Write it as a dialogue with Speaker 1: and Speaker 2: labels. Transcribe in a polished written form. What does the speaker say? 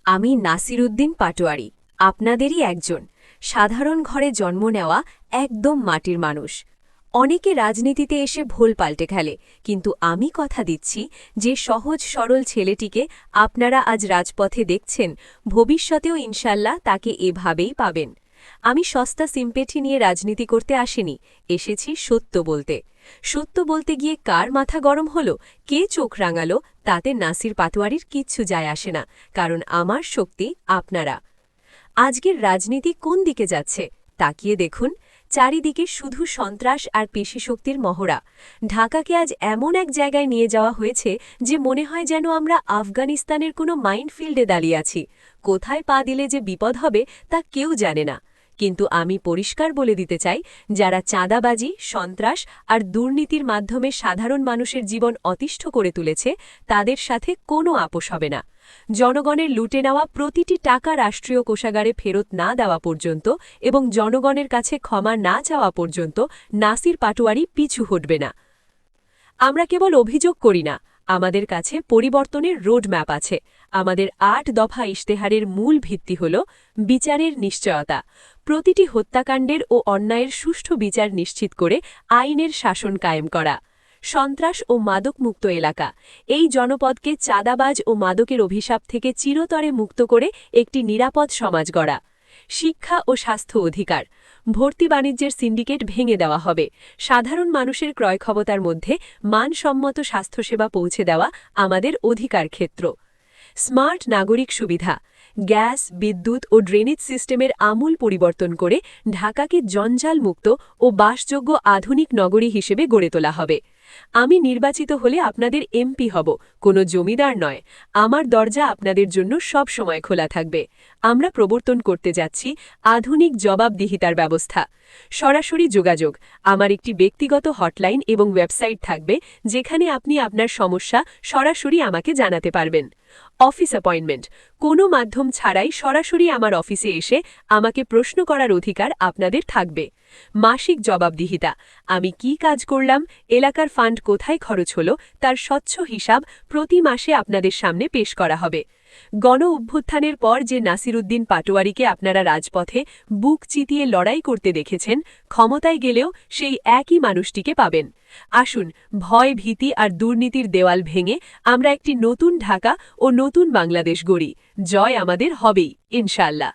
Speaker 1: আমি নাসিরউদ্দিন পাটোয়ারি, আপনাদেরই একজন। সাধারণ ঘরে জন্ম নেওয়া একদম মাটির মানুষ। অনেকে রাজনীতিতে এসে ভোল পাল্টে খেলে, কিন্তু আমি কথা দিচ্ছি যে সহজ সরল ছেলেটিকে আপনারা আজ রাজপথে দেখছেন, ভবিষ্যতেও ইনশাল্লাহ তাকে এভাবেই পাবেন। আমি সস্তা সিম্পেথি নিয়ে রাজনীতি করতে আসিনি, এসেছি সত্য বলতে। সত্য বলতে গিয়ে কার মাথা গরম হলো, কে চোখ রাঙালো, তাতে নাসির পাটোয়ারির কিচ্ছু যায় আসে না, কারণ আমার শক্তি আপনারা। আজকের রাজনীতি কোন দিকে যাচ্ছে তাকিয়ে দেখুন। চারিদিকে শুধু সন্ত্রাস আর পেশিশক্তির মহড়া। ঢাকাকে আজ এমন এক জায়গায় নিয়ে যাওয়া হয়েছে যে মনে হয় যেন আমরা আফগানিস্তানের কোনো মাইনফিল্ডে দাঁড়িয়ে আছি। কোথায় পা দিলে যে বিপদ হবে তা কেউ জানে না। কিন্তু আমি পরিষ্কার বলে দিতে চাই, যারা চাঁদাবাজি, সন্ত্রাস আর দুর্নীতির মাধ্যমে সাধারণ মানুষের জীবন অতিষ্ঠ করে তুলেছে, তাদের সাথে কোনো আপোষ হবে না। জনগণের লুটে নেওয়া প্রতিটি টাকা রাষ্ট্রীয় কোষাগারে ফেরত না দেওয়া পর্যন্ত এবং জনগণের কাছে ক্ষমা না চাওয়া পর্যন্ত নাসির পাটোয়ারি পিছু হটবে না। আমরা কেবল অভিযোগ করি না, আমাদের কাছে পরিবর্তনের রোডম্যাপ আছে। আমাদের ৮ দফা ইশতেহারের মূল ভিত্তি হল বিচারের নিশ্চয়তা, প্রতিটি হত্যাকাণ্ডের ও অন্যায়ের সুষ্ঠু বিচার নিশ্চিত করে আইনের শাসন কায়েম করা, সন্ত্রাস ও মাদকমুক্ত এলাকা, এই জনপদকে চাঁদাবাজ ও মাদকের অভিশাপ থেকে চিরতরে মুক্ত করে একটি নিরাপদ সমাজ গড়া, শিক্ষা ও স্বাস্থ্য অধিকার, ভর্তি বাণিজ্যের সিন্ডিকেট ভেঙে দেওয়া হবে, সাধারণ মানুষের ক্রয়ক্ষমতার মধ্যে মানসম্মত স্বাস্থ্যসেবা পৌঁছে দেওয়া আমাদের অধিকার ক্ষেত্র, স্মার্ট নাগরিক সুবিধা, গ্যাস, বিদ্যুৎ ও ড্রেনেজ সিস্টেমের আমূল পরিবর্তন করে ঢাকাকে জঞ্জালমুক্ত ও বাসযোগ্য আধুনিক নগরী হিসেবে গড়ে তোলা হবে। আমি নির্বাচিত হলে আপনাদের এমপি হব, কোনো জমিদার নয়। আমার দরজা আপনাদের জন্য সব সময় খোলা থাকবে। আমরা প্রবর্তন করতে যাচ্ছি আধুনিক জবাবদিহিতার ব্যবস্থা, সরাসরি যোগাযোগ। আমার একটি ব্যক্তিগত হটলাইন এবং ওয়েবসাইট থাকবে, যেখানে আপনি আপনার সমস্যা সরাসরি আমাকে জানাতে পারবেন। অফিস অ্যাপয়েন্টমেন্ট, কোনো মাধ্যম ছাড়াই সরাসরি আমার অফিসে এসে আমাকে প্রশ্ন করার অধিকার আপনাদের থাকবে। মাসিক জবাবদিহিতা, আমি কি কাজ করলাম, এলাকার ফান্ড কোথায় খরচ হলো, তার স্বচ্ছ হিসাব প্রতি মাসে আপনাদের সামনে পেশ করা হবে। গণ অভ্যুত্থানের পর যে নাসিরউদ্দিন পাটোয়ারিকে আপনারা রাজপথে বুক চিতিয়ে লড়াই করতে দেখেছেন, ক্ষমতায় গেলেও সেই একই মানুষটিকে পাবেন। আসুন, ভয়, ভীতি আর দুর্নীতির দেওয়াল ভেঙে আমরা একটি নতুন ঢাকা ও নতুন বাংলাদেশ গড়ি। জয় আমাদের হবেই, ইনশাআল্লাহ।